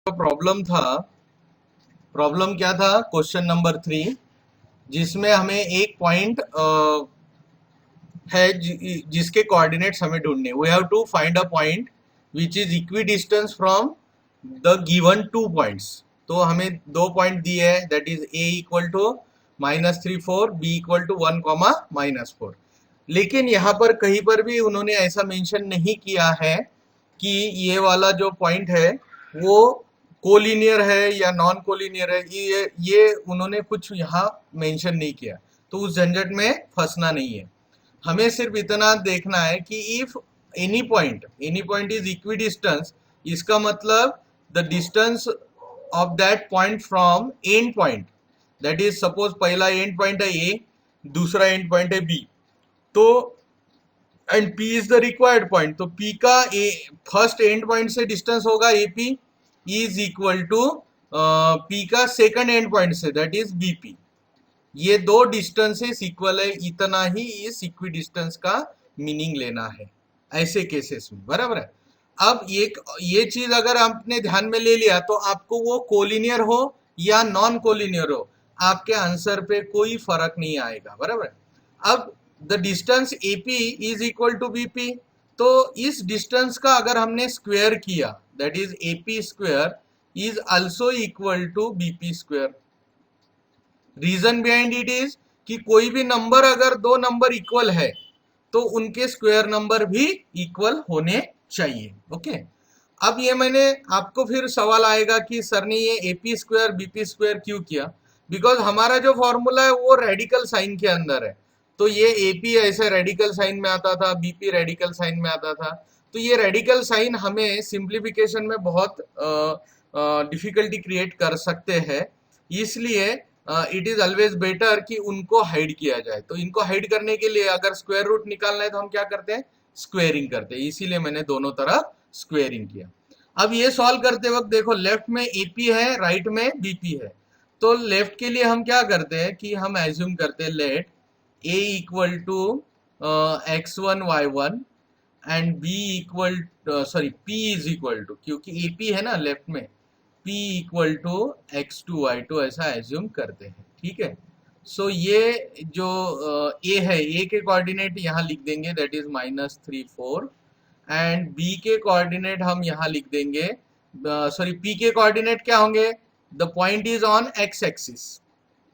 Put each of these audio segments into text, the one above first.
Problem था, problem क्या था, क्वेश्चन नंबर 3, जिसमें हमें एक पॉइंट है जिसके कोऑर्डिनेट्स हमें ढूंढने। We have to find a point which is equidistant from the given 2 points. तो हमें 2 पॉइंट दिए है, that is A equal to -3 4, B equal to 1, -4। लेकिन यहाँ पर कहीं पर भी उन्होंने ऐसा मेंशन नहीं किया है कि ये वाला जो पॉइंट है वो कोलिनियर है या नॉन कोलिनियर है। ये उन्होंने कुछ यहाँ मेंशन नहीं किया, तो उस झंझट में फंसना नहीं है। हमें सिर्फ इतना देखना है कि if any point is equidistant, इसका मतलब the distance of that point from end point, that is suppose पहला एंड पॉइंट है ए, दूसरा एंड पॉइंट है बी, तो and P is the required point, तो P का ए फर्स्ट एंड पॉइंट से डिस्टेंस होगा AP is equal to P का सेकंड एंड पॉइंट से, दैट इज BP। ये दो डिस्टेंसेस इक्वल है, इतना ही इस इक्वी डिस्टेंस का मीनिंग लेना है ऐसे केसेस में, बराबर है। अब ये चीज अगर आपने ध्यान में ले लिया तो आपको वो कोलिनियर हो या नॉन कोलिनियर हो, आपके आंसर पे कोई फर्क नहीं आएगा, बराबर है। अब the distance AP is equal to BP, तो इस डिस्टेंस का अगर हमने स्क्वायर किया, that is AP square is also equal to BP square. Reason behind it is कि कोई भी नंबर अगर दो नंबर इक्वल है तो उनके स्क्वायर नंबर भी इक्वल होने चाहिए। ओके, अब ये मैंने आपको फिर सवाल आएगा कि सर ने ये AP स्क्वायर BP स्क्वायर क्यों किया, बिकॉज हमारा जो फॉर्मूला है वो रेडिकल साइन के अंदर है। तो ये AP ऐसे रेडिकल साइन में आता था, BP रेडिकल साइन में आता था, तो ये रेडिकल साइन हमें सिंप्लीफिकेशन में बहुत डिफिकल्टी क्रिएट कर सकते हैं। इसलिए इट इज ऑलवेज बेटर कि उनको हाइड किया जाए। तो इनको हाइड करने के लिए अगर स्क्वायर रूट निकालना है तो हम क्या करते हैं, स्क्वेयरिंग करते हैं। इसीलिए मैंने दोनों तरफ स्क्वेयरिंग किया। अब ये सॉल्व करते वक्त देखो, लेफ्ट में AP है, राइट में BP है। तो लेफ्ट के लिए हम क्या करते हैं कि हम एज्यूम करते हैं let A equal to x1 y1 and B equal P is equal to, क्योंकि AP है ना लेफ्ट में, P equal to x2 y2 ऐसा एज्यूम करते हैं। ठीक है, सो ये जो A है, A के कोऑर्डिनेट यहाँ लिख देंगे, दैट इज -3 4, एंड B के कोऑर्डिनेट हम यहाँ लिख देंगे, P के कोऑर्डिनेट क्या होंगे, the point is on x axis.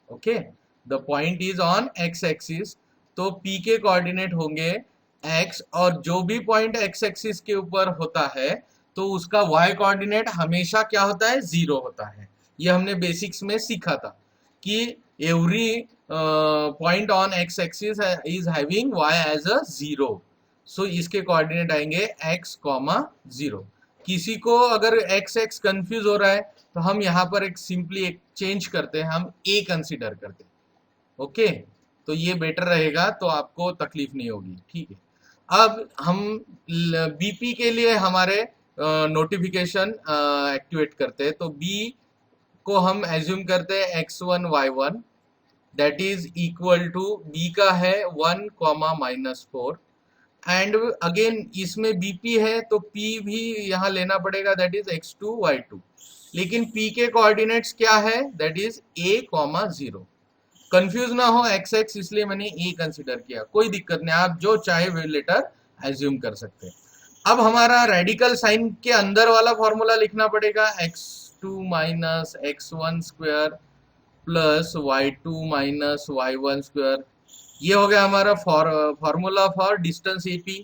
Okay, the point is on x axis, तो P के कोऑर्डिनेट होंगे x, और जो भी पॉइंट x एक्सिस के ऊपर होता है तो उसका y कोऑर्डिनेट हमेशा क्या होता है, 0 होता है। ये हमने बेसिक्स में सीखा था कि every point on x axis is having y as a 0, so इसके कोऑर्डिनेट आएंगे x, 0। किसी को अगर x कंफ्यूज हो रहा है तो हम यहाँ पर एक सिंपली एक चेंज करते हैं, हम a कंसीडर करते हैं। ओके, तो ये बेटर रहेगा, तो आपको तकलीफ नहीं होगी। ठीक है, अब हम BP के लिए हमारे नोटिफिकेशन एक्टिवेट करते हैं। तो B को हम एज्यूम करते हैं x1 y1, that is equal to, B का है 1, -4, एंड अगेन इसमें BP है तो P भी यहाँ लेना पड़ेगा, दैट इज x2 y2। लेकिन P के कोऑर्डिनेट्स क्या है, दैट इज a, 0। कंफ्यूज ना हो x, इसलिए मैंने A कंसिडर किया, कोई दिक्कत नहीं, आप जो चाहे लेटर एज्यूम कर सकते हैं। अब हमारा रेडिकल साइन के अंदर वाला फॉर्मूला लिखना पड़ेगा, x2 minus x1 square plus y2 minus y1 square. ये हो गया हमारा फॉर्मूला फॉर डिस्टेंस AP।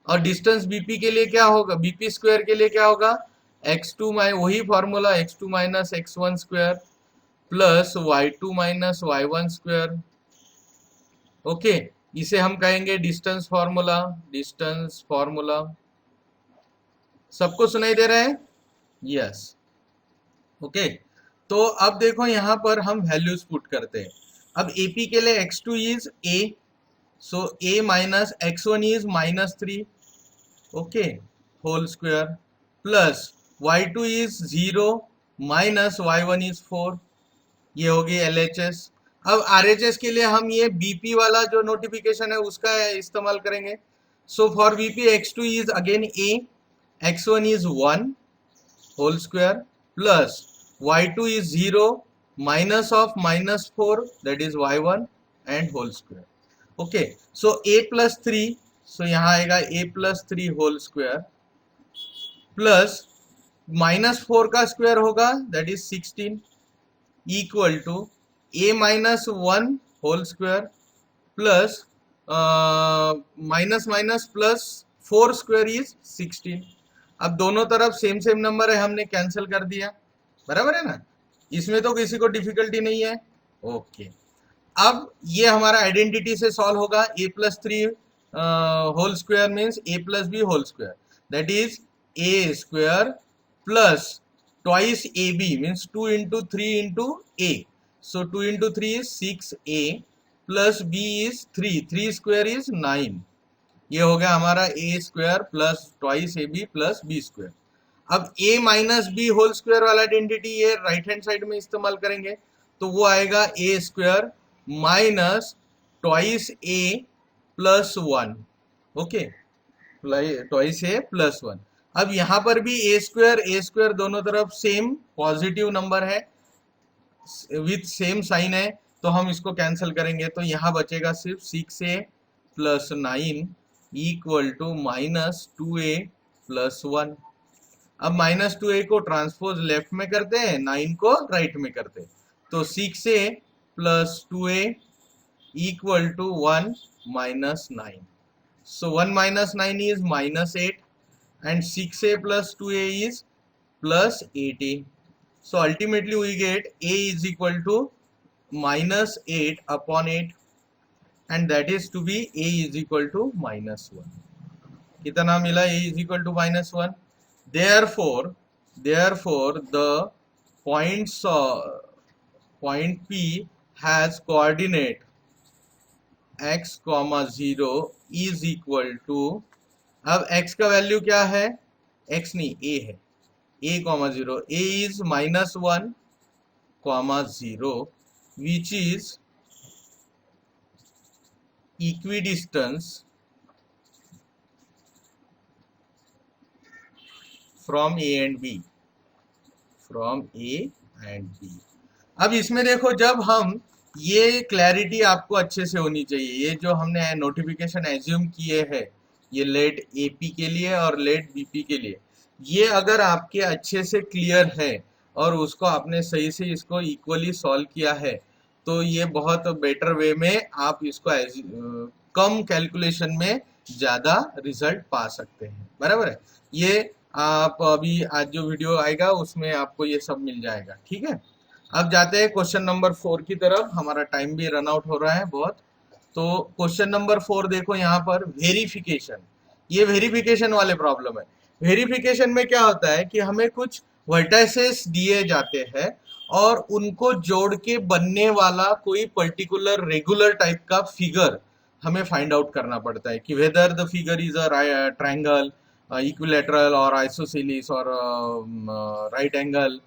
और डिस्टेंस BP के लिए क्या होगा, BP स्क्वायर के लिए क्या होगा, x2 वही formula, x2 minus x1 square plus y2 minus y1 square. Okay, इसे हम कहेंगे डिस्टेंस फॉर्मूला। डिस्टेंस फॉर्मूला सबको सुनाई दे रहा है, यस। ओके, तो अब देखो यहाँ पर हम वैल्यूज पुट करते हैं। अब AP के लिए x2 is a, so a minus x1 is -3, okay, whole square, plus y2 is 0 minus y1 is 4, ये होगी LHS। अब RHS के लिए हम ये BP वाला जो नोटिफिकेशन है उसका इस्तेमाल करेंगे। So for BP x2 is again a, x1 is 1 whole square plus y2 is 0 minus of -4 that is y1 and whole square. Okay, so a plus 3, so यहाँ आएगा a plus 3 whole square plus -4 का square होगा that is 16 equal to a -1 whole square plus minus minus plus 4 square is 16. अब दोनों तरफ same same number है, हमने cancel कर दिया, बराबर है ना, इसमें तो किसी को डिफिकल्टी नहीं है. ओके, अब ये हमारा आइडेंटिटी से सॉल्व होगा. a plus 3 whole square means a plus b whole square that is a square plus twice ab means 2 into 3 into a, so 2 into 3 is 6a plus b is 3 square is 9. ये हो गया हमारा a square plus twice ab plus b square. अब a minus b whole square वाला identity ये right hand side में इस्तेमाल करेंगे तो वो आएगा a square minus twice a plus 1. Okay, twice a plus 1. अब यहां पर भी a स्क्वायर दोनों तरफ सेम पॉजिटिव नंबर है विथ सेम साइन है, तो हम इसको कैंसिल करेंगे तो यहां बचेगा सिर्फ 6a plus 9 equal to -2a plus 1. अब -2a को ट्रांसपोज लेफ्ट में करते हैं, 9 को राइट में करते हैं, तो 6a plus 2a equal to 1 minus 9. So 1 minus 9 is -8 and 6a plus 2a is plus 8a. So ultimately we get a is equal to -8 upon 8 and that is to be a is equal to -1. कितना मिला? a is equal to -1. Therefore the point P has coordinate x, 0 is equal to, अब x का value क्या है? x नहीं, a है, a, 0, a is -1, 0 which is equidistance from a and b, अब इसमें देखो, जब हम ये क्लैरिटी आपको अच्छे से होनी चाहिए, ये जो हमने नोटिफिकेशन एज्यूम किए हैं, ये लेट एपी के लिए और लेट बीपी के लिए, ये अगर आपके अच्छे से क्लियर है और उसको आपने सही से इसको इक्वली सॉल्व किया है तो ये बहुत बेटर वे में आप इसको कम कैलकुलेशन में ज़्यादा रिजल्ट पा सकते हैं, बराबर है. ये आप अभी आज जो वीडियो आएगा उसमें आपको ये सब मिल जाएगा, ठीक है. अब जाते हैं क्वेश्चन नंबर 4 की तरफ, हमारा टाइम भी रन आउट हो रहा है बहुत. तो क्वेश्चन नंबर 4 देखो, यहाँ पर वेरिफिकेशन, ये वेरिफिकेशन वाले प्रॉब्लम है. वेरिफिकेशन में क्या होता है कि हमें कुछ वर्टाइसेस दिए जाते हैं और उनको जोड़ के बनने वाला कोई पर्टिकुलर रेगुलर टाइप का फिगर हमें फाइंड आउट करना पड़ता है कि whether the figure is a triangle, equilateral और आइसोसेलिस और राइट एंगल,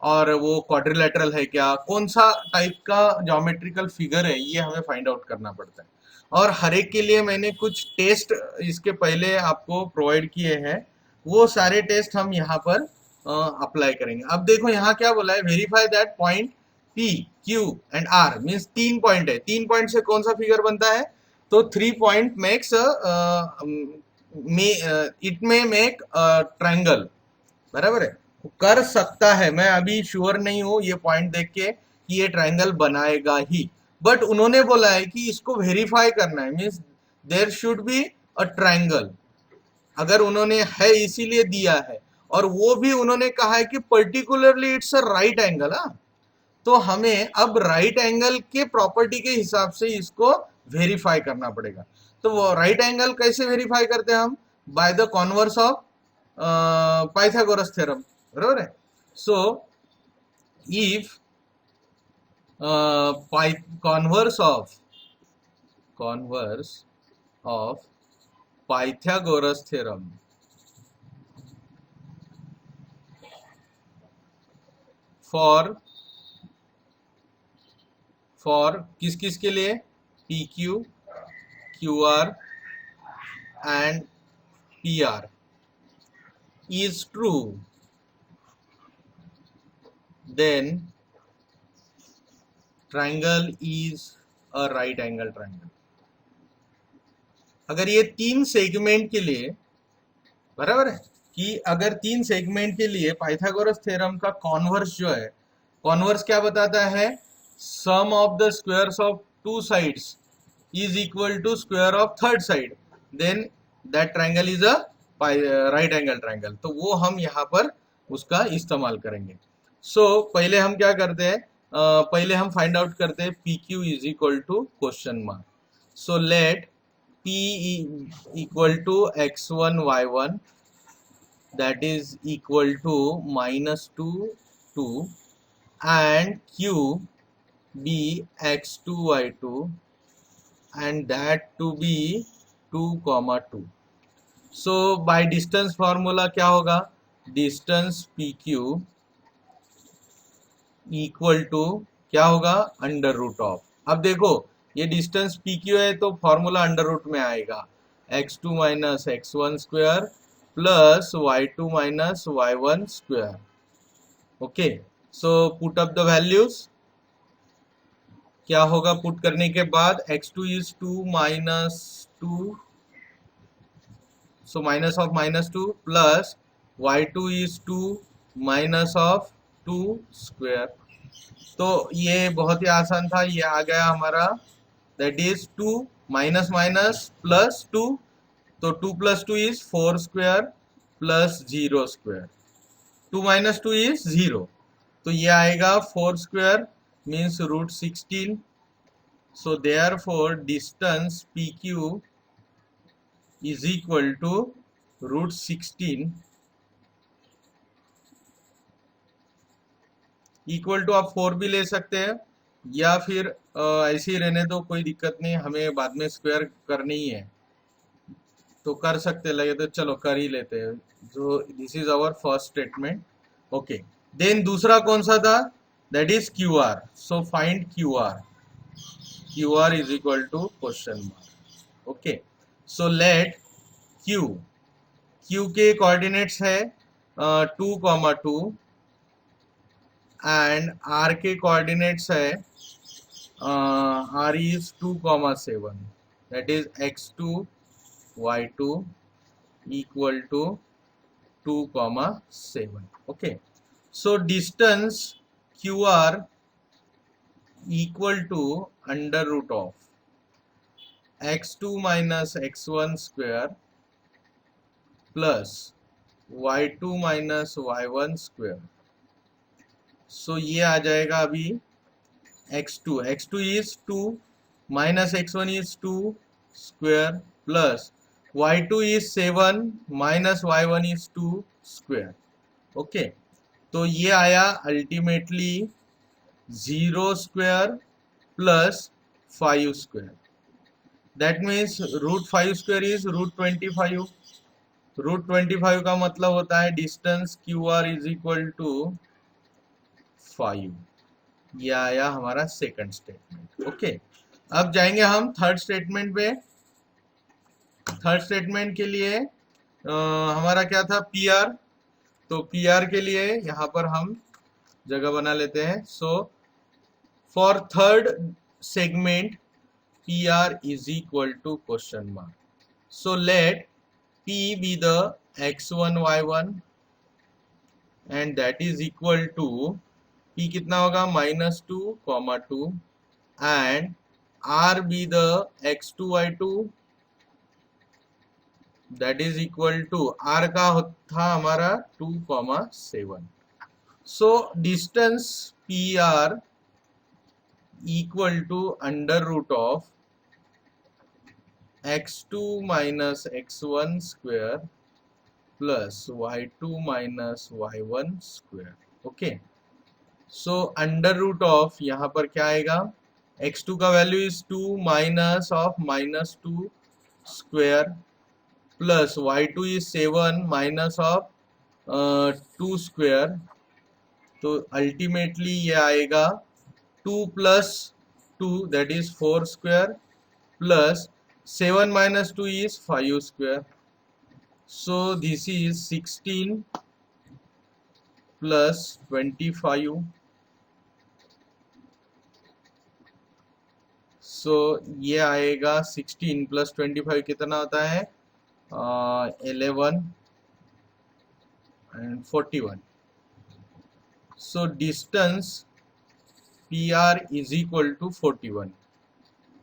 और वो क्वाड्रिलेटरल है क्या, कौन सा टाइप का ज्योमेट्रिकल फिगर है, ये हमें फाइंड आउट करना पड़ता है. और हर एक के लिए मैंने कुछ टेस्ट इसके पहले आपको प्रोवाइड किए हैं, वो सारे टेस्ट हम यहाँ पर अप्लाई करेंगे. अब देखो यहाँ क्या बोला है, verify that point P, Q and R means 3 point है, 3 पॉइंट से कौन सा फिगर बनता है, तो 3 पॉइंट मेक्स इट में मेक ट्रायंगल, बराबर है, कर सकता है. मैं अभी श्योर नहीं हूं ये पॉइंट देख के कि ये ट्रायंगल बनाएगा ही, बट उन्होंने बोला है कि इसको वेरीफाई करना है, means there should be a triangle. अगर उन्होंने है इसीलिए दिया है, और वो भी उन्होंने कहा है कि particularly it's a right angle. तो हमें अब राइट एंगल के प्रॉपर्टी के हिसाब से इसको वेरीफाई करना पड़ेगा. तो वो राइट एंगल कैसे वेरीफाई करते हैं हम? By the converse of Pythagoras theorem, बराबर है. So if converse of Pythagoras theorem for किस किस के लिए, PQ, QR and PR is true then triangle is a right angle triangle. अगर ये तीन सेगमेंट के लिए बराबर है कि अगर तीन सेगमेंट के लिए पाइथागोरस थ्योरम का कॉन्वर्स जो है, कॉन्वर्स क्या बताता है, sum of the squares of two sides is equal to square of third side, then that triangle is a right angle triangle. तो वो हम यहाँ पर उसका इस्तेमाल करेंगे. सो पहले हम क्या करते हैं, पहले हम फाइंड आउट करते हैं P Q is equal to question mark. So let P equal to x1 y1 that is equal to -2 2 and Q be x2 y2 and that to be 2 2. So by distance formula क्या होगा, distance PQ equal to क्या होगा, under root of. अब देखो ये distance PQ है तो formula under root में आएगा, x2 minus x1 square plus y2 minus y1 square. Okay, so put up the values. क्या होगा पुट करने के बाद, x2 is 2 minus 2, so minus of -2 plus y2 is 2 minus of 2 square. तो ये बहुत ही आसान था, ये आ गया हमारा, that is 2 minus minus plus 2, तो 2 plus 2 is 4 square plus 0 square. 2 minus 2 is 0, तो ये आएगा 4 square means root 16. So therefore distance PQ is equal to root 16. Equal to आप 4 भी ले सकते हैं या फिर ऐसे ही रहने दो, कोई दिक्कत नहीं, हमें बाद में स्क्वायर करनी ही है तो कर सकते, लगे तो चलो कर ही लेते हैं. जो this is our first statement. Okay, then दूसरा कौन सा था, that is QR. So find QR. QR is equal to question mark. Okay, so let Q के कोऑर्डिनेट्स है 2, 2 एंड R के कोऑर्डिनेट्स है R is 2, 7, that is x2 y2 equal to 2, 7. Okay, so distance QR equal to under root of x2 minus x1 square plus y2 minus y1 square. So ये आ जाएगा अभी x2 is 2 minus x1 is 2 square plus y2 is 7 minus y1 is 2 square. Okay, तो ये आया ultimately 0 square plus 5 square. That means root 5 square is root 25. Root 25 का मतलब होता है distance QR is equal to 5. ये आया हमारा सेकंड स्टेटमेंट. ओके, अब जाएंगे हम थर्ड स्टेटमेंट पे. थर्ड स्टेटमेंट के लिए हमारा क्या था, PR. तो PR के लिए यहाँ पर हम जगह बना लेते हैं. So for third segment PR is equal to question mark. So let P be the x1 y1 and that is equal to P कितना होगा, -2, 2 and R be the x2 y2 that is equal to, R का था हमारा 2, 7. So distance PR equal to under root of x2 minus x1 square plus y2 minus y1 square. Okay, so under root of यहाँ पर क्या आएगा, x2 का value is 2 minus of -2 square plus y2 is 7 minus of 2 square. तो ultimately ये आएगा 2 plus 2 that is 4 square plus 7 minus 2 is 5 square. So this is 16 plus 25 so ये आएगा 16 प्लस 25 कितना होता है 11 and 41. So distance P R is equal to 41.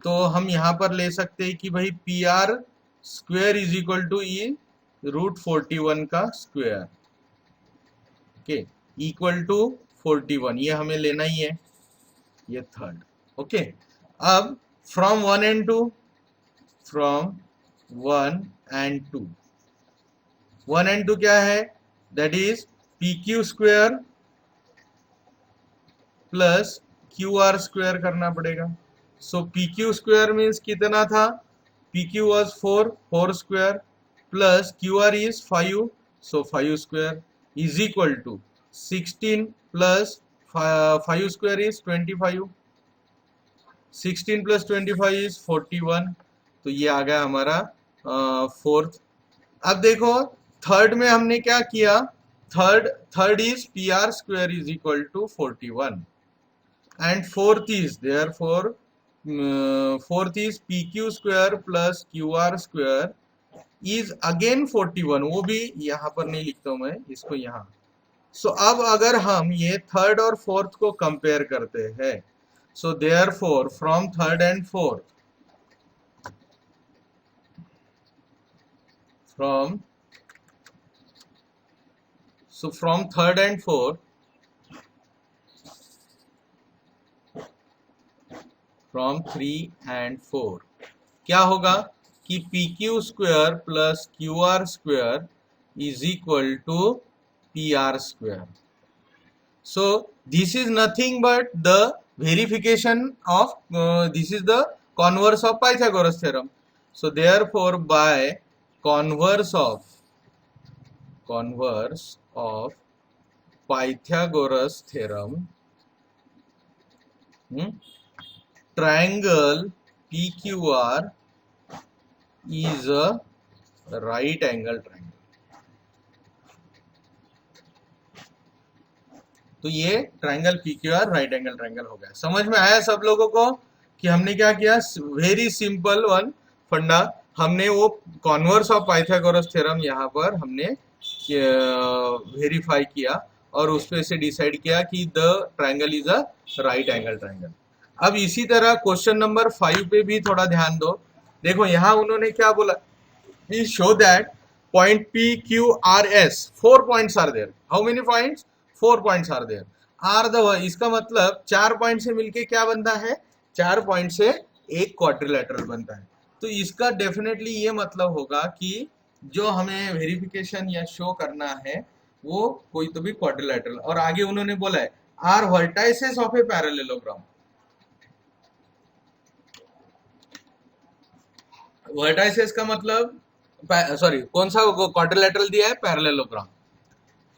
तो हम यहाँ पर ले सकते हैं कि भाई P R square is equal to ई रूट 41 का स्क्वेयर. ओके, इक्वल टू 41 ये हमें लेना ही है, ये थर्ड. ओके, अब from 1 and 2, from 1 and 2, 1 and 2 क्या है, that is P Q square plus Q R square करना पड़ेगा. So P Q square means कितना था, P Q was 4 square plus Q R is 5, so 5 square is equal to 16 plus 5 square is 25, 16 plus 25 is 41. तो ये आ गया हमारा fourth. अब देखो थर्ड में हमने क्या किया, third is P R square is equal to 41 and fourth is therefore fourth is P Q square plus Q R square is again 41. वो भी यहाँ पर नहीं लिखता हूं मैं इसको यहाँ. सो अब अगर हम ये थर्ड और फोर्थ को कंपेयर करते हैं, so therefore from third and fourth, from third and fourth, from 3 and 4 क्या होगा कि P Q square plus Q R square is equal to P R square. So this is nothing but the verification of this is the converse of Pythagoras theorem. So therefore by converse of Pythagoras theorem, triangle PQR is a right angle triangle. तो ये triangle PQR right angle triangle हो गया. समझ में आया सब लोगों को कि हमने क्या किया, वेरी सिंपल वन फंडा, हमने वो कॉन्वर्स ऑफ पाइथागोरस थ्योरम यहाँ पर हमने वेरीफाई किया और उस पे से डिसाइड किया कि the triangle is a right angle triangle. अब इसी तरह क्वेश्चन नंबर 5 पे भी थोड़ा ध्यान दो. देखो यहाँ उन्होंने क्या बोला, we show that point P Q R S 4 points are there. How many points, 4 points are there. Are the, इसका मतलब 4 पॉइंट से मिलके क्या बनता है, 4 पॉइंट से एक क्वाड्रिलैटरल बनता है. तो इसका डेफिनेटली ये मतलब होगा कि जो हमें वेरिफिकेशन या शो करना है वो कोई तो भी क्वाड्रिलैटरल. और आगे उन्होंने बोला है are vertices of a parallelogram. Vertices का मतलब सॉरी कौन सा क्वाड्रिलैटरल दिया है, पैरेललोग्राम.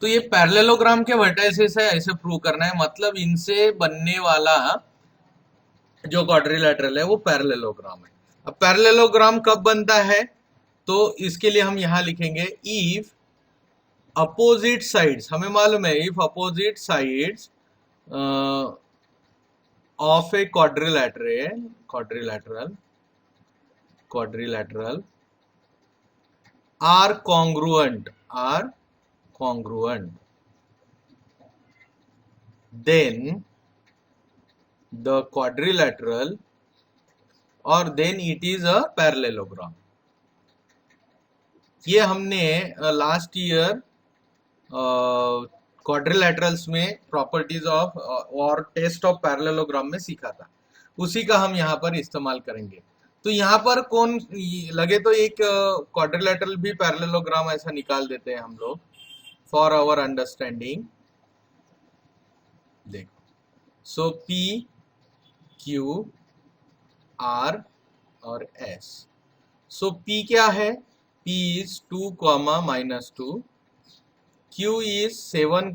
तो ये पैरेललोग्राम के वर्टाइसेस है ऐसे प्रूव करना है, मतलब इनसे बनने वाला जो क्वाड्रिलैटरल है वो पैरेललोग्राम है. अब पैरेललोग्राम कब बनता है, तो इसके लिए हम यहां लिखेंगे इफ अपोजिट साइड्स, हमें मालूम है if opposite sides of a quadrilateral are congruent then the quadrilateral or then it is a parallelogram. ये हमने लास्ट ईयर क्वाड्रिलैटरल्स में प्रॉपर्टीज ऑफ और टेस्ट ऑफ पैरेललोग्राम में सीखा था, उसी का हम यहाँ पर इस्तेमाल करेंगे. तो यहाँ पर कौन लगे तो एक क्वाड्रिलैटरल भी पैरेललोग्राम ऐसा निकाल देते हैं हम लोग फॉर आवर अंडरस्टैंडिंग. देखो, सो पी क्यू आर और एस. सो पी क्या है, P is 2, -2, Q is 7,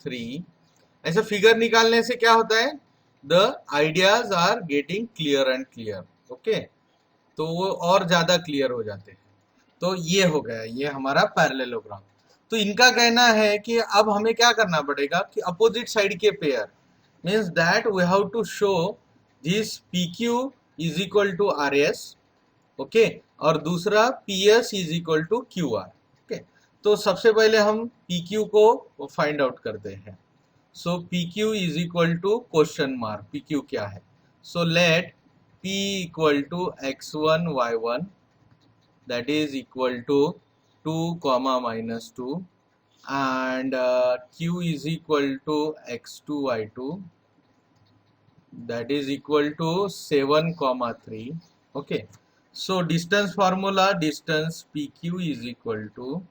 3. ऐसे फिगर निकालने से क्या होता है, the ideas are getting clear and clear. Okay, तो वो और ज्यादा क्लियर हो जाते हैं. तो ये हो गया, ये हमारा पैरेललोग्राम. तो इनका कहना है कि अब हमें क्या करना पड़ेगा कि अपोजिट साइड के pair means that we have to show this PQ is equal to R S, okay, और दूसरा P S is equal to Q R. Okay, तो सबसे पहले हम पी क्यू को फाइंड आउट करते हैं। So P Q is equal to question mark, P Q क्या है? So let P equal to x1 y1 that is equal to 2 comma minus 2 and Q is equal to x2 y2 that is equal to 7 comma 3. Okay, so distance formula, distance PQ is equal to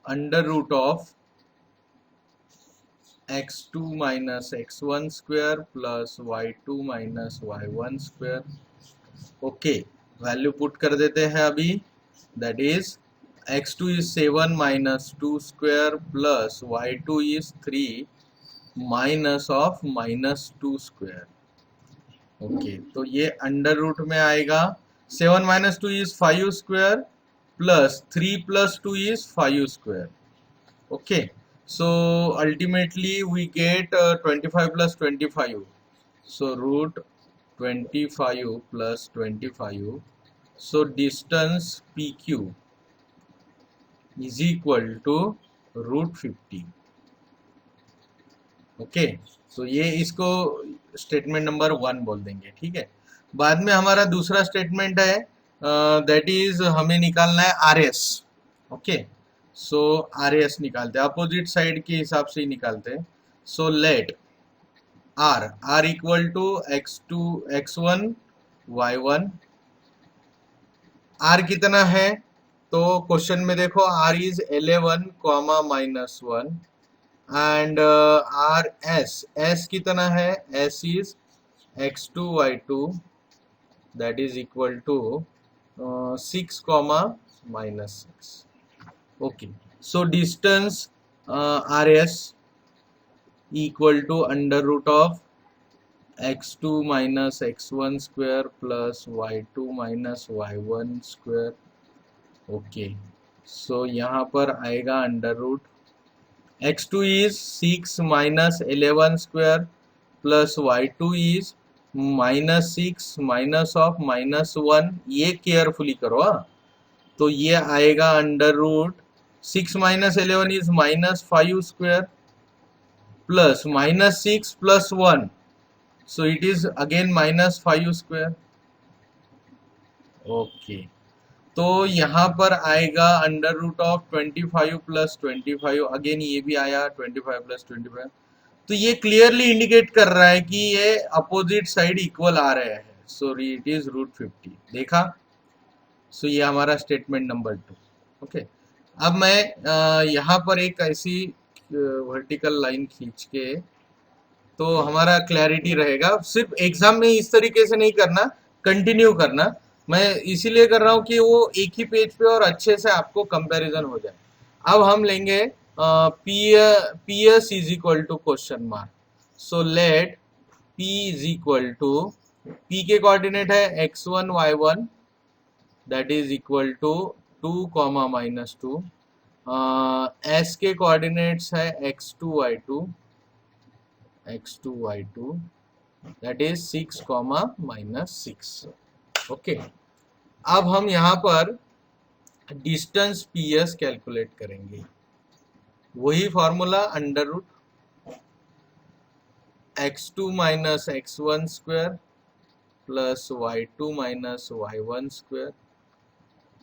under root of x2 minus x1 square plus y2 minus y1 square. Okay, value put कर देते हैं अभी, that is x2 is 7 minus 2 square plus y2 is 3 minus of minus 2 square. Okay, तो ये under root में आएगा, 7 minus 2 is 5 square plus 3 plus 2 is 5 square. Okay, so ultimately we get 25 plus 25, so root 25 plus 25, so distance PQ is equal to root 50। Okay, so ये इसको statement number 1 बोल देंगे, ठीक है। बाद में हमारा दूसरा स्टेटमेंट है, दैट इज हमें निकालना है are S. Okay, so R S निकालते हैं, अपोजिट साइड के हिसाब से ही निकालते हैं। So let R equal to x2 x1 y1, R कितना है? तो क्वेश्चन में देखो R is 11 comma minus 1 and R S कितना है? S is x2 y2 that is equal to 6 comma minus 6। Okay, so distance RS equal to under root of x2 minus x1 square plus y2 minus y1 square। Okay, so यहाँ पर आएगा under root, x2 is 6 minus 11 square plus y2 is minus 6 minus of minus 1, ये carefully करो हाँ। तो ये आएगा under root 6 minus 11 is minus 5 square plus minus 6 plus 1, so it is again minus 5 square। Okay, तो यहाँ पर आएगा under root of 25 plus 25, again ये भी आया 25 प्लस 25। तो ये क्लियरली इंडिकेट कर रहा है कि ये अपोजिट साइड इक्वल आ रहे हैं, सो इट इज रूट 50। देखा, सो ये हमारा स्टेटमेंट नंबर 2। ओके, अब मैं यहाँ पर एक ऐसी वर्टिकल लाइन खींच के, तो हमारा क्लैरिटी रहेगा। सिर्फ एग्जाम में इस तरीके से नहीं करना, कंटिन्यू करना। मैं इसीलिए कर रहा हूँ कि वो एक ही पेज पे और अच्छे से आपको कंपैरिजन हो जाए। अब हम लेंगे P S is equal to question mark. So let P is equal to, P के कोऑर्डिनेट है x1 y1 that is equal to 2 comma minus 2, S के कोऑर्डिनेट्स है x2 y2 that is 6 comma minus 6। Okay, अब हम यहाँ पर distance P S calculate करेंगे, वही formula under root x2 minus x1 square plus y2 minus y1 square.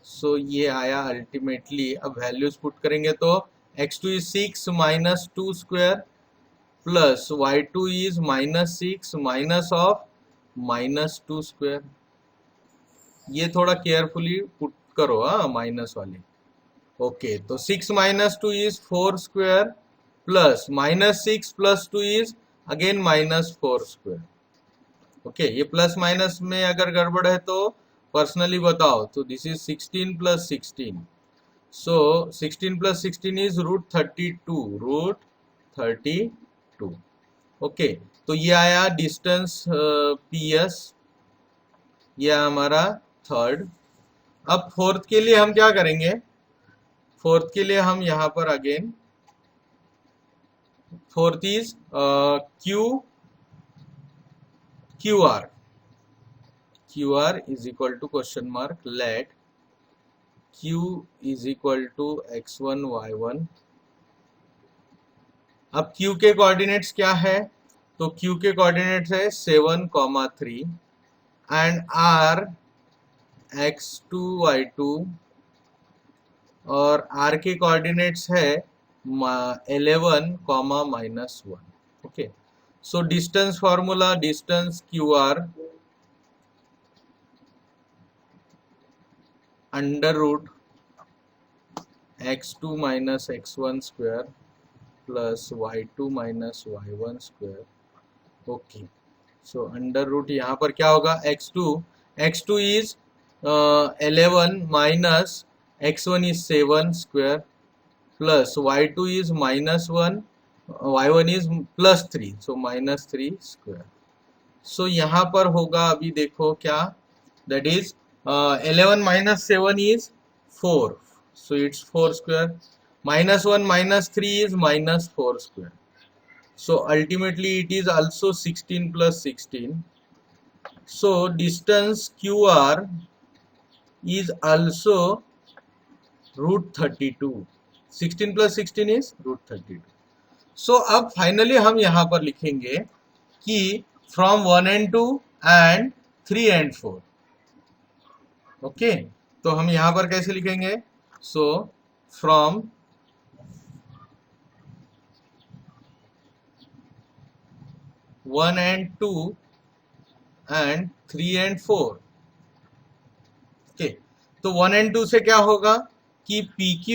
So ये आया अल्टीमेटली, अब वैल्यूज पुट करेंगे तो x2 is 6 minus 2 square plus y2 is minus 6 minus of minus 2 square. ये थोड़ा carefully put करो हाँ, माइनस वाली। ओके, तो 6 minus 2 is 4 square plus minus 6 plus 2 is again minus 4 square. Okay, ये प्लस माइनस में अगर गड़बड़ है तो पर्सनली बताओ। तो this is 16 plus 16, so 16 plus 16 is root 32। Okay, तो ये आया डिस्टेंस पी एस, ये हमारा थर्ड। अब फोर्थ के लिए हम क्या करेंगे? फोर्थ के लिए हम यहाँ पर again, fourth is Q R. Q R is equal to question mark let q is equal to x1 y1। अब q के कोऑर्डिनेट्स क्या है? तो q के कोऑर्डिनेट्स है 7,3 एंड r x2 y2 और r के कोऑर्डिनेट्स है 11, -1। Okay, so distance formula, distance Q R under root x2 minus x1 square plus y2 minus y1 square. Okay, so under root यहाँ पर क्या होगा? x2 is 11 minus x1 is 7 square plus y2 is -1, y1 is +3, so -3 square. So यहाँ पर होगा, अभी देखो क्या, that is 11 minus 7 is 4, so it's 4 square, -1 -3 is -4 square, so ultimately it is also 16 plus 16. So distance QR is also √32, 16 plus 16 is √32. So अब finally हम यहाँ पर लिखेंगे कि from 1 and 2 and 3 and 4। Okay, तो हम यहां पर कैसे लिखेंगे? So from 1 and 2 and 3 and 4। Okay, तो 1 and 2 से क्या होगा कि PQ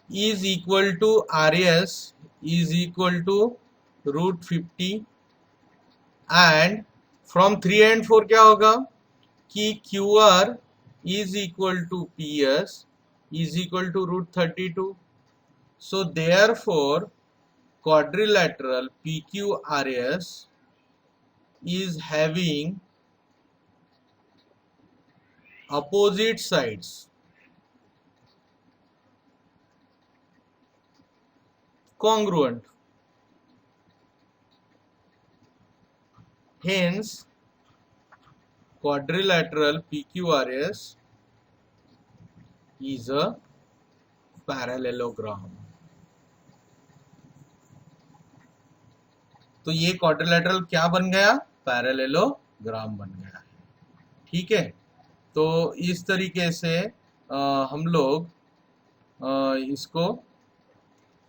is equal to RS is equal to √50 and from 3 and 4 क्या होगा कि QR is equal to PS is equal to √32. So therefore quadrilateral PQRS is having opposite sides congruent. Hence quadrilateral PQRS is a parallelogram. तो ये quadrilateral क्या बन गया? Parallelogram बन गया है। ठीक है, तो इस तरीके से हम लोग इसको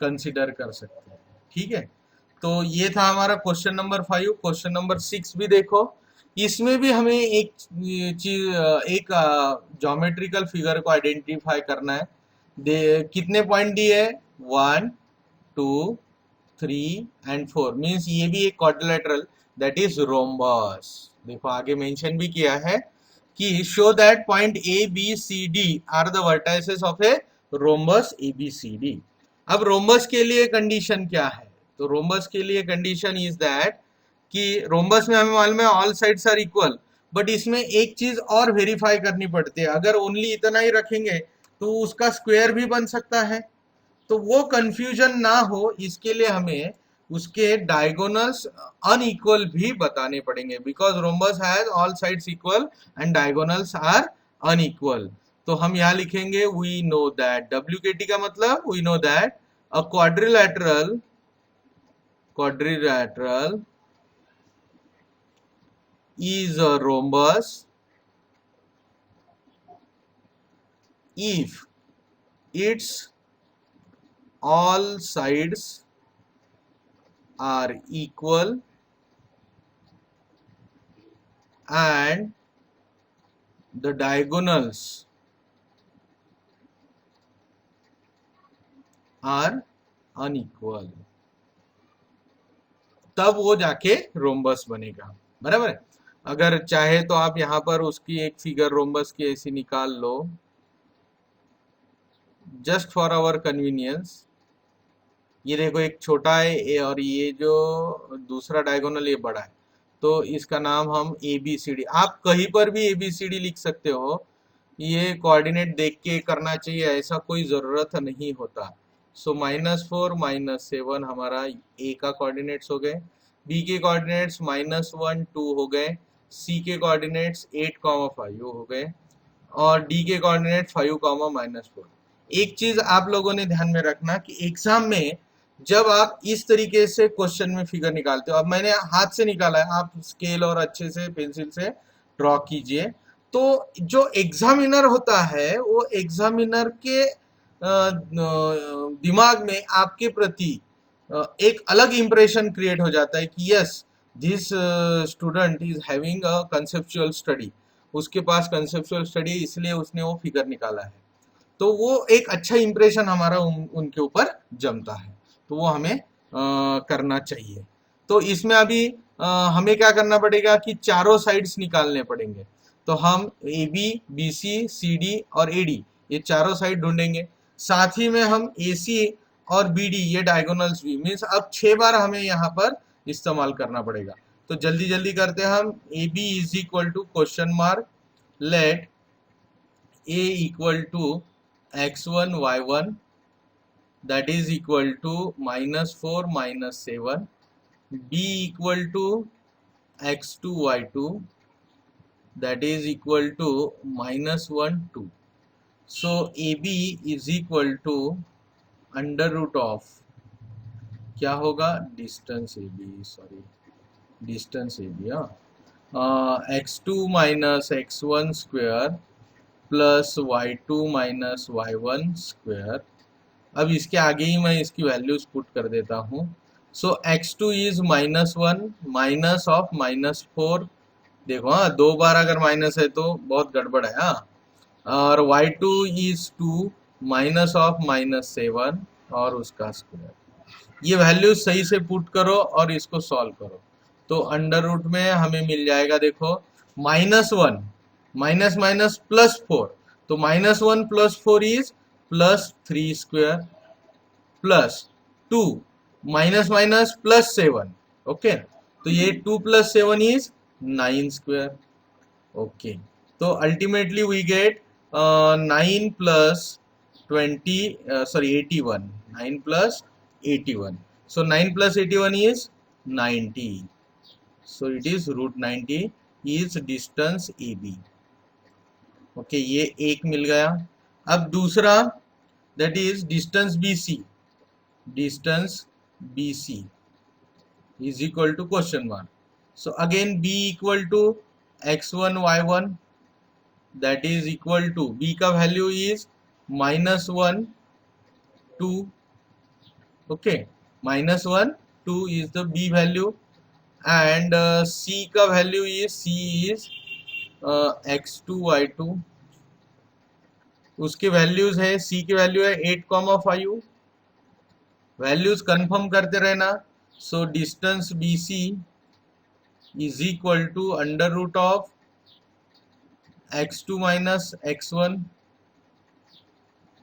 कंसिडर कर सकते हैं। ठीक है, तो ये था हमारा क्वेश्चन नंबर 5। क्वेश्चन नंबर 6 भी देखो, इसमें भी हमें एक चीज, एक ज्योमेट्रिकल फिगर को आइडेंटिफाई करना है। कितने पॉइंट दिए? 1, 2, 3 and 4, मीन्स ये भी एक क्वाड्रिलेटरल, दैट इज रोम्बस। देखो आगे मेंशन भी किया है कि show that point A B C D are the vertices of a rhombus A B C D. अब रोम्बस के लिए कंडीशन क्या है? तो रोम्बस के लिए कंडीशन इज दैट कि रोम्बस में हमें मालूम है all sides are equal, but इसमें एक चीज और वेरीफाई करनी पड़ती है। अगर ओनली इतना ही रखेंगे तो उसका स्क्वायर भी बन सकता है, तो वो कंफ्यूजन ना हो इसके लिए हमें उसके डायगोनल्स अनइक्वल भी बताने पड़ेंगे, because rhombus has all sides equal and diagonals are unequal. तो हम यहाँ लिखेंगे वी नो दैट, WKT का मतलब we know that a quadrilateral is a rhombus if its all sides are equal and the diagonals are unequal, तब वो जाके rhombus बनेगा। बराबर है? अगर चाहे तो आप यहाँ पर उसकी एक फिगर रोम्बस की ऐसी निकाल लो, जस्ट फॉर आवर कन्वीनियंस। ये देखो एक छोटा है और ये जो दूसरा डायगोनल ये बड़ा है, तो इसका नाम हम ABCD, आप कहीं पर भी ABCD लिख सकते हो। ये कोऑर्डिनेट देख के करना चाहिए, ऐसा कोई जरूरत नहीं होता। सो -4 -7 हमारा A का कोऑर्डिनेट्स हो गए, B के कोऑर्डिनेट्स -1 2 हो गए, सी के कोऑर्डिनेट्स 8,5 हो गए और डी के कोऑर्डिनेट 5,-4। एक चीज आप लोगों ने ध्यान में रखना कि एग्जाम में जब आप इस तरीके से क्वेश्चन में फिगर निकालते हो, अब मैंने हाथ से निकाला है, आप स्केल और अच्छे से पेंसिल से ड्रॉ कीजिए। तो जो एग्जामिनर होता है वो एग्जामिनर के दिमाग में आपके प्रति एक अलग इंप्रेशन क्रिएट हो जाता है कि yes this student is having a conceptual study, उसके पास कंसेप्चुअल स्टडी, इसलिए उसने वो फिगर निकाला है। तो वो एक अच्छा इंप्रेशन हमारा उनके ऊपर जमता है, तो वो हमें करना चाहिए। तो इसमें अभी हमें क्या करना पड़ेगा कि चारों साइड्स निकालने पड़ेंगे। तो हम A B, B C, C D और ए डी ये चारों साइड ढूंढेंगे। साथ ही में हम ए सी और बी डी ये डायगोनल्स भी, मीन्स अब 6 बार हमें यहाँ पर इस्तेमाल करना पड़ेगा। तो जल्दी जल्दी करते हैं हम। A B is equal to question mark let a equal to x1 y1 that is equal to -4 -7, b equal to x2 y2 that is equal to -1 2. So ab is equal to under root of क्या होगा, distance ab, sorry distance ab, x2 minus x1 square plus y2 minus y1 square. अब इसके आगे ही मैं इसकी values put कर देता हूँ। सो x2 इज -1 माइनस ऑफ -4, देखो हाँ 2 बार अगर माइनस है तो बहुत गड़बड़ है हाँ। और y2 इज 2 माइनस ऑफ -7 और उसका स्क्वायर। ये वैल्यूज सही से पुट करो और इसको सॉल्व करो। तो अंडर रूट में हमें मिल जाएगा, देखो -1 माइनस माइनस +4, तो -1 + 4 is +3 square plus 2 minus minus +7, okay, तो ये 2 + 7 इज 9 स्क्वायर, ओके। तो ultimately we get 9 + 20 sorry 81, 9 + 81, so 9 + 81 is 90, so it is √90 is distance AB, okay. ये एक मिल गया। अब दूसरा that is distance BC, distance BC is equal to question mark, so again B equal to x1 y1 that is equal to B का value is -1 2, okay, -1 2 is the B value and C का value is C is x2 y2, उसके values है, C की value है 8,5, values confirm करते रहना। So distance BC is equal to under root of x2 minus x1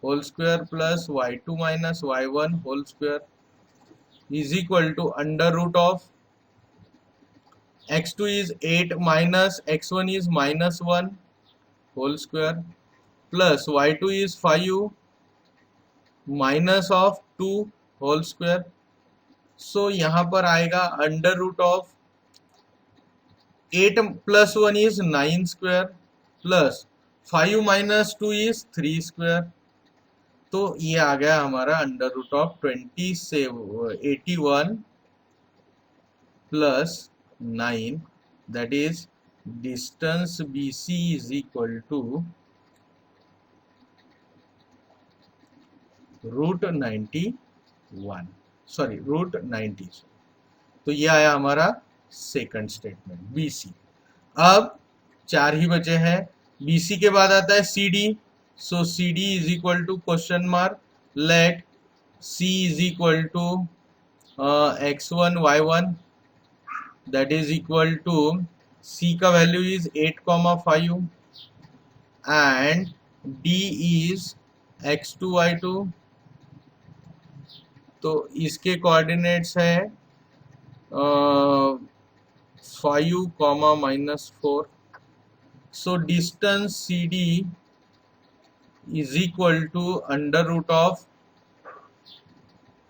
whole square plus y2 minus y1 whole square is equal to under root of x2 is 8 minus x1 is -1 whole square plus y2 is 5 minus of 2 whole square. So यहाँ पर आएगा under root of 8 + 1 is 9 square plus 5 minus 2 is 3 square. तो ये आ गया हमारा under root of 81 plus 9, that is distance BC is equal to √91, sorry √90। तो ये आया हमारा सेकंड स्टेटमेंट BC। अब 4 ही बचे हैं। BC के बाद आता है CD, so CD is equal to question mark let C is equal to x1 y1 that is equal to C का value is 8,5 and D is x2 y2, तो इसके कोऑर्डिनेट्स है 5, -4। So distance CD is equal to under root of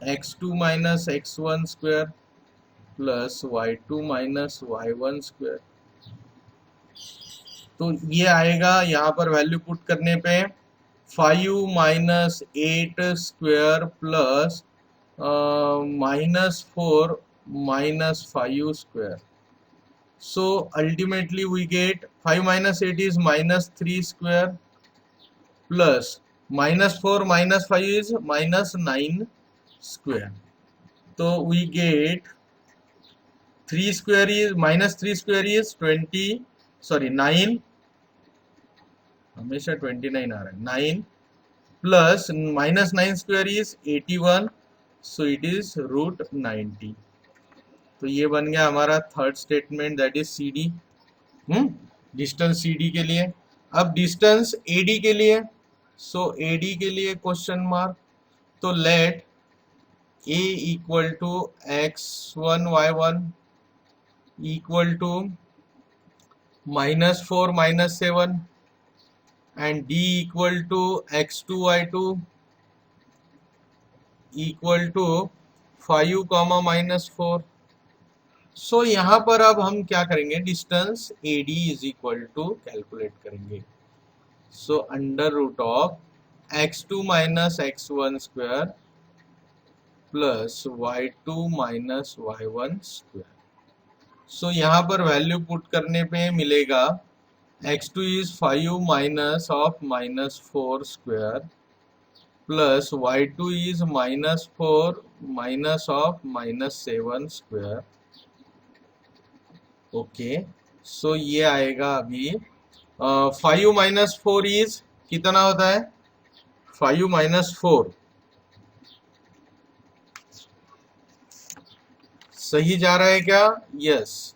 x2 minus x1 square plus y2 minus y1 square तो ये आएगा यहाँ पर value put करने पे 5 minus 8 square plus -4 minus 5 square. So ultimately we get 5 minus 8 is minus 3 square plus -4 minus 5 is minus 9 square. So we get 3 square is minus 3 square is 20, sorry 9, हमेशा 29 आ रहा है, 9 plus minus 9 square is 81, so it is root 90. तो ये बन गया हमारा third statement, that is C D, distance C D के लिए। अब डिस्टेंस ए डी के लिए, सो ए डी के लिए क्वेश्चन मार्क, तो let A equal to x1 y1 equal to -4 -7 and D equal to x2 y2 equal to 5 -4। So यहाँ पर अब हम क्या करेंगे, distance A D is equal to calculate करेंगे। So under root of x2 minus x1 square plus y2 minus y1 square. So यहाँ पर value put करने पे मिलेगा x2 is 5 minus of -4 square plus y2 is -4 minus of -7 square. Okay, so ये आएगा अभी 5 minus 4 is कितना होता है, 5 माइनस 4 सही जा रहा है क्या, यस,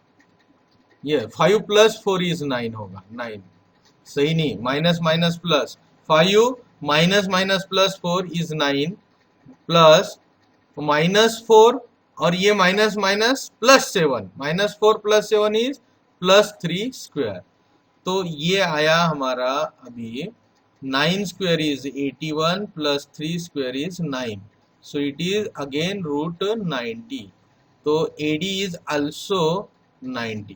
ये 5 प्लस 4 इज 9 होगा, 9 सही नहीं, minus minus plus, 5 minus minus plus 4 is 9 plus -4 और ये माइनस माइनस +7, -4 + 7 इज +3 स्क्वायर। तो ये आया हमारा अभी 9 square is 81 plus 3 square is 9, so it is again root 90। तो AD इज आल्सो 90।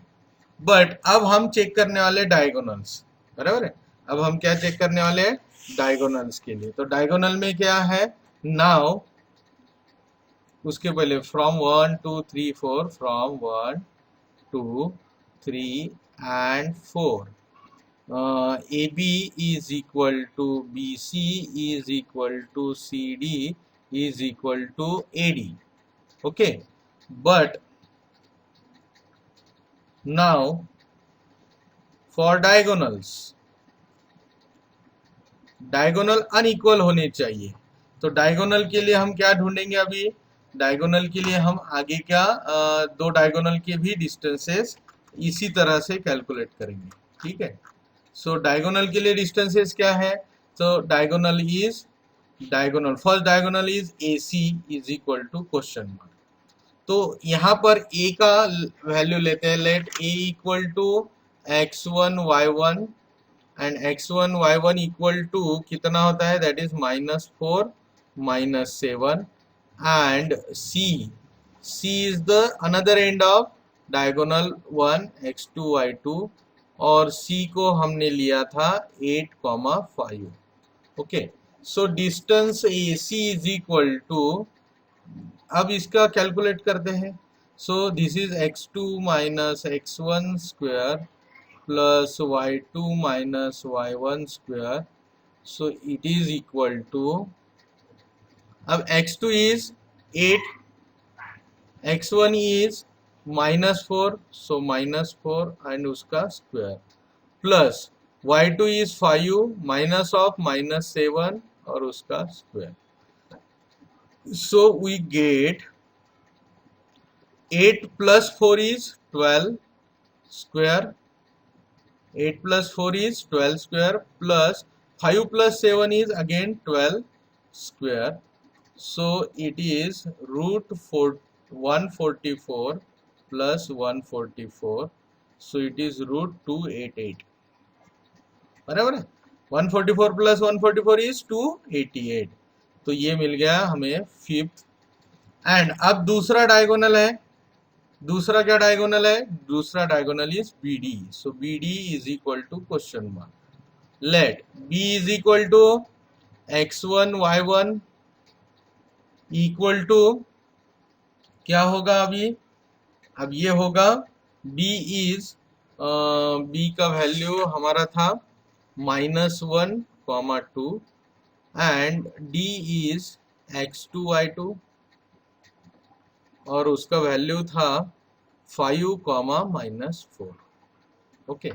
बट अब हम चेक करने वाले डायगोनल्स, बराबर है। अब हम क्या चेक करने वाले हैं, डायगोनल्स के लिए। तो डायगोनल में क्या है, नाउ उसके पहले from 1 2 3 4, from 1 2 3 and 4 AB is equal to BC is equal to CD is equal to AD. Okay, but now for diagonals, diagonal unequal होने चाहिए। तो डायगोनल के लिए हम क्या ढूंढेंगे, अभी डायगोनल के लिए हम आगे क्या दो डायगोनल के भी डिस्टेंसेस इसी तरह से कैलकुलेट करेंगे, ठीक है। सो डायगोनल के लिए डिस्टेंसेस क्या है, तो diagonal is, diagonal first diagonal is AC is equal to question mark. तो यहाँ पर A का वैल्यू लेते हैं, let A equal to x1 y1 and x1 y1 equal to कितना होता है, that is -4 -7 and C is the another end of diagonal 1 x2 y2 और C को हमने लिया था 8, 5। Okay, so distance AC is equal to, अब इसका कैलकुलेट करते हैं। So this is x2 minus x1 square plus y2 minus y1 square, so it is equal to, अब x2 is 8, x1 is -4, so -4 and उसका square plus y2 is 5 minus of -7 और उसका square. So we get 8 + 4 is 12 square, 8 + 4 is 12 square plus 5 + 7 is again 12 square, so it is root 144 plus 144, so it is root 288, बराबर है। 144 plus 144 is 288, तो ये मिल गया हमें fifth. And अब दूसरा डायगोनल है, दूसरा क्या डायगोनल है? दूसरा diagonal is B D, so B D is equal to question mark, let B is equal to x1 y1 equal to क्या होगा अभी? अब ये होगा b इज b का वैल्यू हमारा था -1, 2 and d is x2 y2 और उसका वैल्यू था 5, -4. Okay,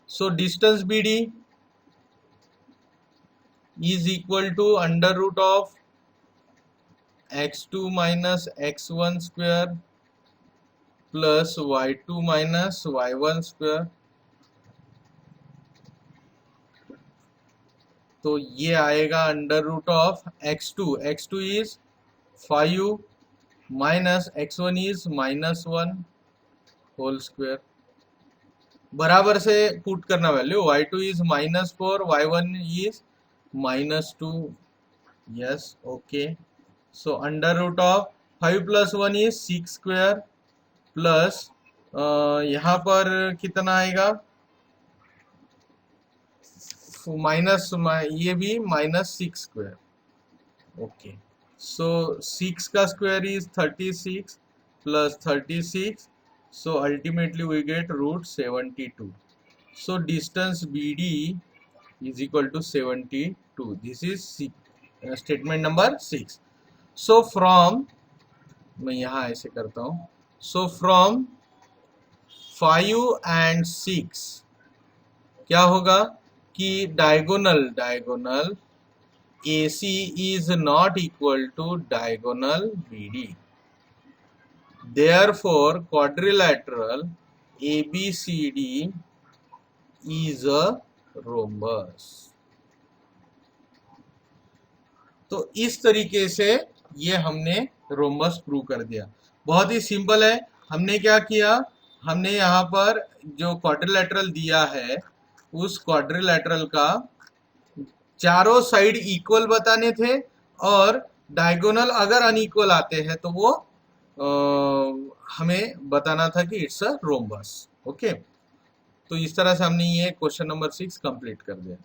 so distance BD is equal to under root of x2 minus x1 square plus y2 minus y1 square. तो ये आएगा under root of x2 is 5 minus x1 is -1 whole square, बराबर से put करना value, y2 is -4, y1 is -2. Yes, okay, so under root of 5 + 1 is 6 square plus यहाँ पर कितना आएगा? माइनस, ये भी -6 स्क्वायर. ओके, सो 6 का square is 36 plus 36, so ultimately we get √72. So distance BD is equal to 72. This is statement number 6. So from, मैं यहाँ ऐसे करता हूँ, so from 5 and 6 क्या होगा कि diagonal AC is not equal to diagonal BD. Therefore, quadrilateral ABCD is a rhombus. तो इस तरीके से ये हमने रोम्बस प्रूव कर दिया. बहुत ही सिंपल है. हमने क्या किया? हमने यहाँ पर जो क्वाड्रिलेटरल दिया है उस क्वाड्रिलेटरल का चारों साइड इक्वल बताने थे और डायगोनल अगर अनइक्वल आते हैं तो वो हमें बताना था कि इट्स अ रोम्बस. ओके, तो इस तरह से हमने ये क्वेश्चन नंबर 6 कंप्लीट कर दिया.